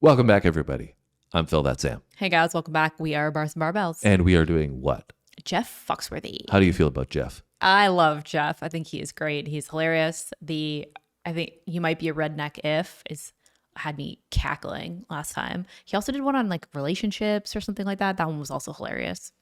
Welcome back, everybody. I'm Phil, that's Sam. Hey guys, welcome back. We are Bars and Barbells. And we are doing what? Jeff Foxworthy. How do you feel about Jeff? I love Jeff. I think he is great. He's hilarious. I think You Might Be a Redneck had me cackling last time. He also did one on like relationships or something like that. That one was also hilarious.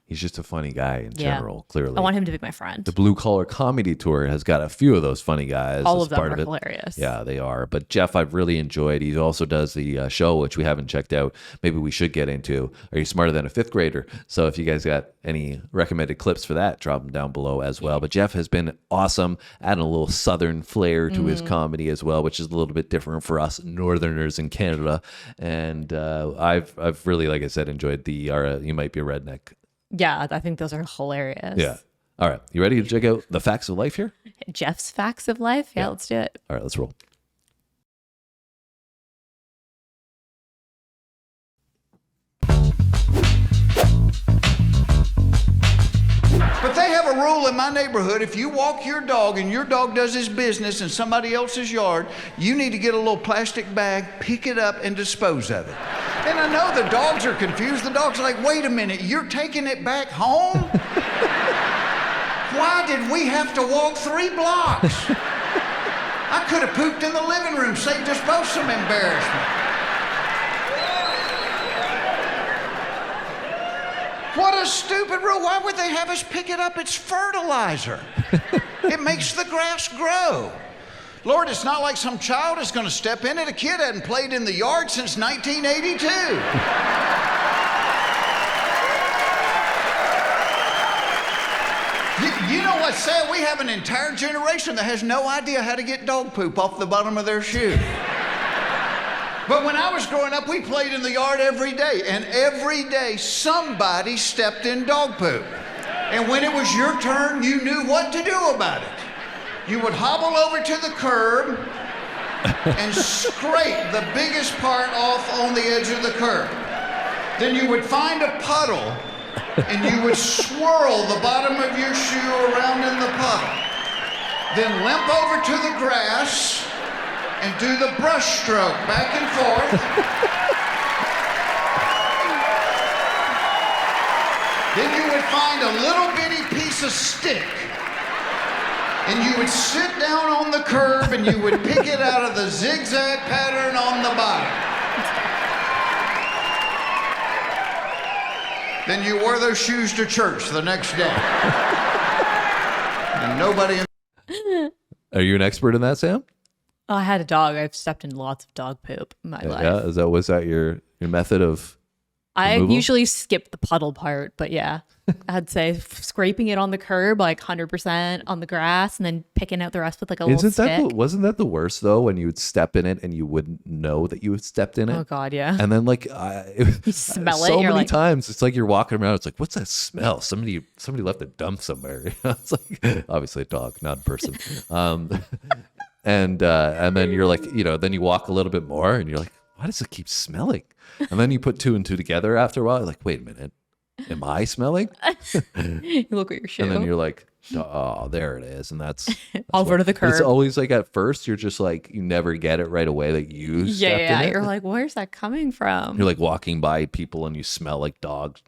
He's just a funny guy in general, clearly. I want him to be my friend. The Blue Collar Comedy Tour has got a few of those funny guys. All of them are hilarious. Yeah, they are. But Jeff, I've really enjoyed. He also does the show, which we haven't checked out. Maybe we should get into. Are You Smarter Than a Fifth Grader? So if you guys got any recommended clips for that, drop them down below as well. But Jeff has been awesome, adding a little Southern flair to his comedy as well, which is a little bit different for us Northerners in Canada. And I've really, like I said, enjoyed the You Might Be a Redneck. Yeah, I think those are hilarious. Yeah. All right. You ready to check out the facts of life here? Jeff's facts of life? Yeah, let's do it. All right, let's roll. But they have a rule in my neighborhood. If you walk your dog and your dog does his business in somebody else's yard, you need to get a little plastic bag, pick it up, and dispose of it. And I know the dogs are confused. The dog's like, wait a minute, you're taking it back home? Why did we have to walk 3 blocks? I could have pooped in the living room, saved us both some embarrassment. What a stupid rule. Why would they have us pick it up? It's fertilizer. It makes the grass grow. Lord, it's not like some child is going to step in it. A kid hadn't played in the yard since 1982. You know what's sad? We have an entire generation that has no idea how to get dog poop off the bottom of their shoe. But when I was growing up, we played in the yard every day, and every day somebody stepped in dog poop. And when it was your turn, you knew what to do about it. You would hobble over to the curb and scrape the biggest part off on the edge of the curb. Then you would find a puddle and you would swirl the bottom of your shoe around in the puddle. Then limp over to the grass and do the brush stroke back and forth. Then you would find a little bitty piece of stick and you would sit down on the curb and you would pick it out of the zigzag pattern on the bottom. Then you wore those shoes to church the next day. And nobody... Are you an expert in that, Sam? Oh, I had a dog. I've stepped in lots of dog poop in my life. Yeah, was that your method of removal? I usually skip the puddle part, but yeah, I'd say scraping it on the curb, like 100% on the grass, and then picking out the rest with like a little stick. Wasn't that the worst though, when you would step in it and you wouldn't know that you had stepped in it? Oh God, yeah. And then like you smell so it. many times, it's like you're walking around. It's like, what's that smell? Somebody left a dump somewhere. It's like obviously a dog, not a person. And then you're like, then you walk a little bit more, and you're like, why does it keep smelling? And then you put 2 and 2 together after a while. You're like, wait a minute. Am I smelling? You look at your shoe. And then you're like, oh, there it is. And that's over to the curb. It's always like at first, you're just like, you never get it right away that you stepped in it. You're like, where's that coming from? You're like walking by people and you smell like dogs.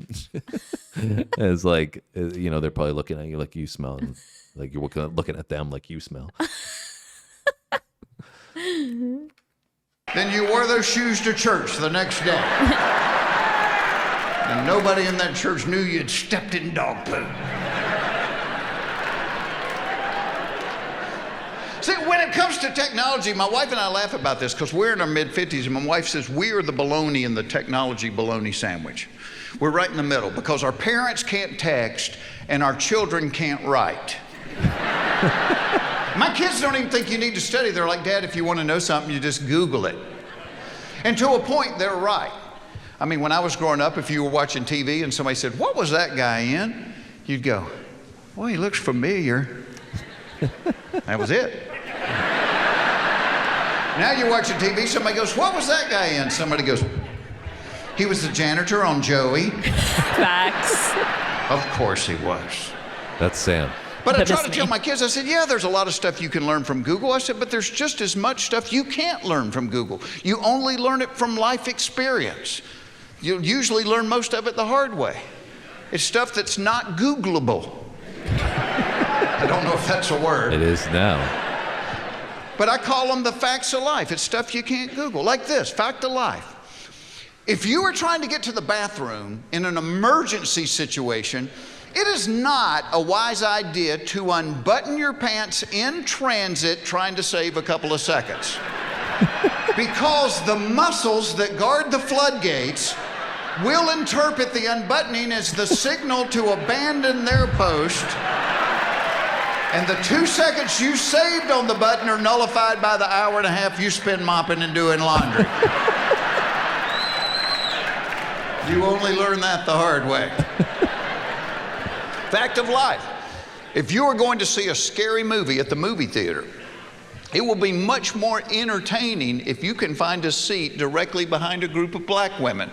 It's like, they're probably looking at you like you smell. And like you're looking at them like you smell. Then you wore those shoes to church the next day. And nobody in that church knew you'd stepped in dog poop. See, when it comes to technology, my wife and I laugh about this because we're in our mid-50s, and my wife says we are the bologna in the technology bologna sandwich. We're right in the middle because our parents can't text and our children can't write. My kids don't even think you need to study. They're like, Dad, if you want to know something, you just Google it. And to a point, they're right. I mean, when I was growing up, if you were watching TV and somebody said, what was that guy in? You'd go, boy, he looks familiar. That was it. Now you're watching TV, somebody goes, what was that guy in? Somebody goes, he was the janitor on Joey. Facts. Of course he was. That's Sam. But I That try is to me. tell my kids, I said, yeah, there's a lot of stuff you can learn from Google. I said, but there's just as much stuff you can't learn from Google. You only learn it from life experience. You'll usually learn most of it the hard way. It's stuff that's not Googleable. I don't know if that's a word. It is now. But I call them the facts of life. It's stuff you can't Google. Like this, fact of life. If you are trying to get to the bathroom in an emergency situation, it is not a wise idea to unbutton your pants in transit trying to save a couple of seconds. Because the muscles that guard the floodgates will interpret the unbuttoning as the signal to abandon their post. And the 2 seconds you saved on the button are nullified by the hour and a half you spend mopping and doing laundry. You only learn that the hard way. Fact of life. If you are going to see a scary movie at the movie theater, it will be much more entertaining if you can find a seat directly behind a group of black women.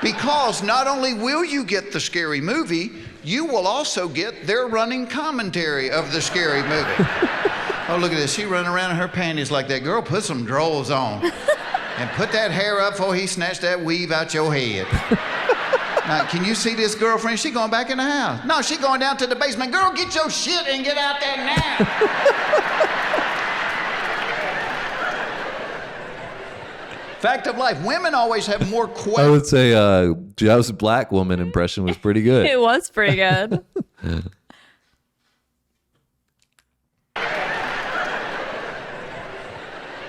Because not only will you get the scary movie, you will also get their running commentary of the scary movie. Oh, look at this. She running around in her panties like that. Girl, put some drawers on. And put that hair up before he snatched that weave out your head. Now, can you see this girlfriend? She going back in the house. No, she going down to the basement. Girl, get your shit and get out there now. Fact of life, women always have more I questions. would say Jeff's black woman impression was pretty good. It was pretty good.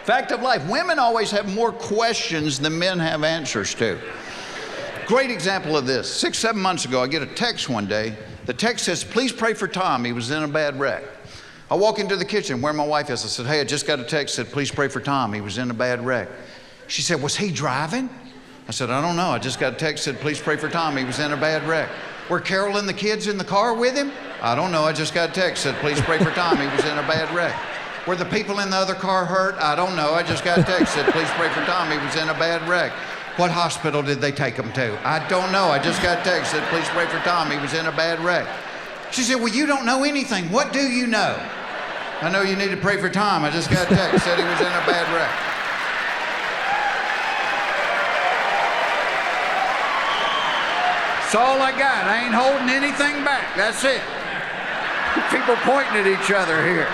Fact of life, women always have more questions than men have answers to. Great example of this. 6, 7 months ago, I get a text one day. The text says, please pray for Tom. He was in a bad wreck. I walk into the kitchen where my wife is. I said, hey, I just got a text that said, please pray for Tom. He was in a bad wreck. She said, was he driving? I said, I don't know. I just got a text that said, please pray for Tom. He was in a bad wreck. Were Carol and the kids in the car with him? I don't know. I just got a text that said, please pray for Tom. He was in a bad wreck. Were the people in the other car hurt? I don't know. I just got a text that said, please pray for Tom. He was in a bad wreck. What hospital did they take him to? I don't know. I just got a text that said, please pray for Tom. He was in a bad wreck. She said, well, you don't know anything. What do you know? I know you need to pray for Tom. I just got a text that said he was in a bad wreck. That's all I got. I ain't holding anything back. That's it. People pointing at each other here.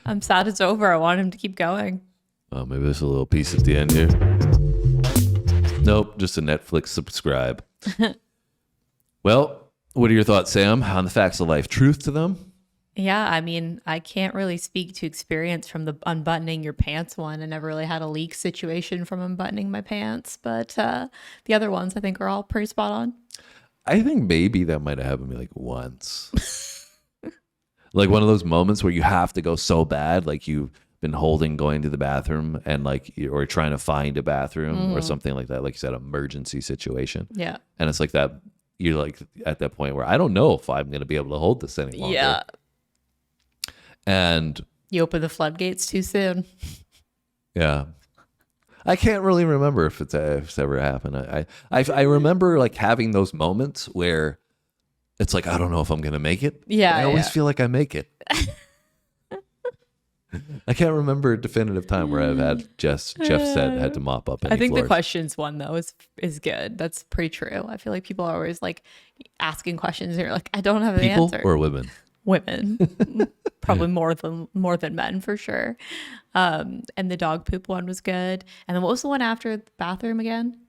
I'm sad it's over. I want him to keep going. Oh, maybe there's a little piece at the end here. Nope, just a Netflix subscribe. Well, what are your thoughts, Sam, on the facts of life? Truth to them? Yeah, I mean, I can't really speak to experience from the unbuttoning your pants one. I never really had a leak situation from unbuttoning my pants, but the other ones I think are all pretty spot on. I think maybe that might have happened to me like once. Like one of those moments where you have to go so bad, like you've been holding going to the bathroom and like, or trying to find a bathroom or something like that. Like you said, emergency situation. Yeah. And it's like that, you're like at that point where I don't know if I'm going to be able to hold this any longer. Yeah. And You open the floodgates too soon. yeah, I can't really remember if it's ever happened. I remember like having those moments where it's like, I don't know if I'm going to make it. Yeah, I always yeah. feel like I make it. I can't remember a definitive time where I've had Jeff said had to mop up any I think floors. the questions one though is good. That's pretty true. I feel like people are always like asking questions and you're like, I don't have an People answer. or women? Women. Probably more than men for sure. And the dog poop one was good. And then what was the one after the bathroom again?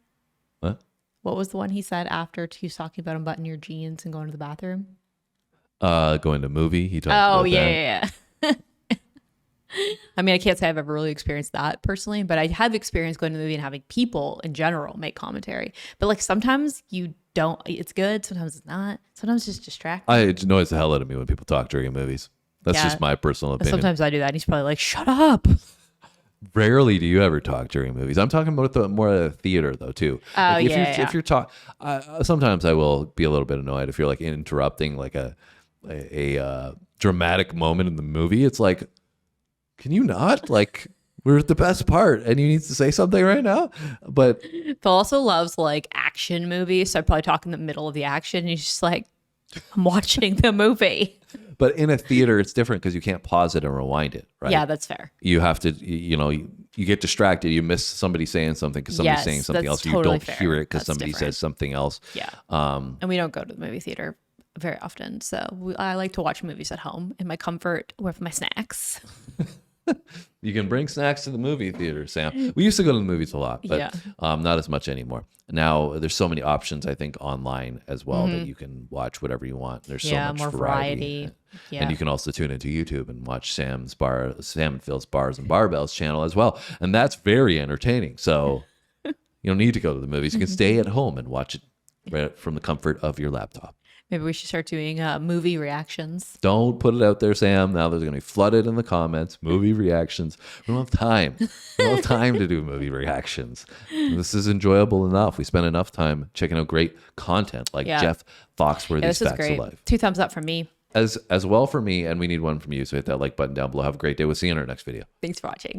What? What was the one he said after he was talking about unbuttoning your jeans and going to the bathroom? Going to movie. He talked Oh, about that. yeah. I mean, I can't say I've ever really experienced that personally, but I have experienced going to the movie and having people in general make commentary. But like sometimes you don't, it's good. Sometimes it's not. Sometimes it's just distracting. It annoys the hell out of me when people talk during movies. That's Yeah. just my personal opinion. Sometimes I do that. And he's probably like, shut up. Rarely do you ever talk during movies. I'm talking about more of the theater though too. Oh, Like if yeah. if you're talking, sometimes I will be a little bit annoyed if you're like interrupting like a dramatic moment in the movie. It's like, can you not? Like, We're at the best part, and you need to say something right now. But Phil also loves like action movies, so I probably talk in the middle of the action, and he's just like, I'm watching the movie. But in a theater, it's different because you can't pause it and rewind it, right? Yeah, that's fair. You have to, you get distracted. You miss somebody saying something because somebody's Yes, saying something that's else. You totally don't fair. hear it because That's somebody different. says something else. Yeah. And we don't go to the movie theater very often. So I like to watch movies at home in my comfort with my snacks. You can bring snacks to the movie theater, Sam. We used to go to the movies a lot, but Yeah. not as much anymore. Now there's so many options, I think, online as well that you can watch whatever you want. There's so much more variety. Yeah. And you can also tune into YouTube and watch Sam and Phil's Bars and Barbells channel as well. And that's very entertaining. So you don't need to go to the movies. You can stay at home and watch it right from the comfort of your laptop. Maybe we should start doing movie reactions. Don't put it out there, Sam. Now there's going to be flooded in the comments. Movie reactions. We don't have time. We don't have time to do movie reactions. This is enjoyable enough. We spend enough time checking out great content like Yeah. Jeff Foxworthy's This is Facts great. of Life. 2 thumbs up from me. As well for me, and we need one from you. So hit that like button down below. Have a great day. We'll see you in our next video. Thanks for watching.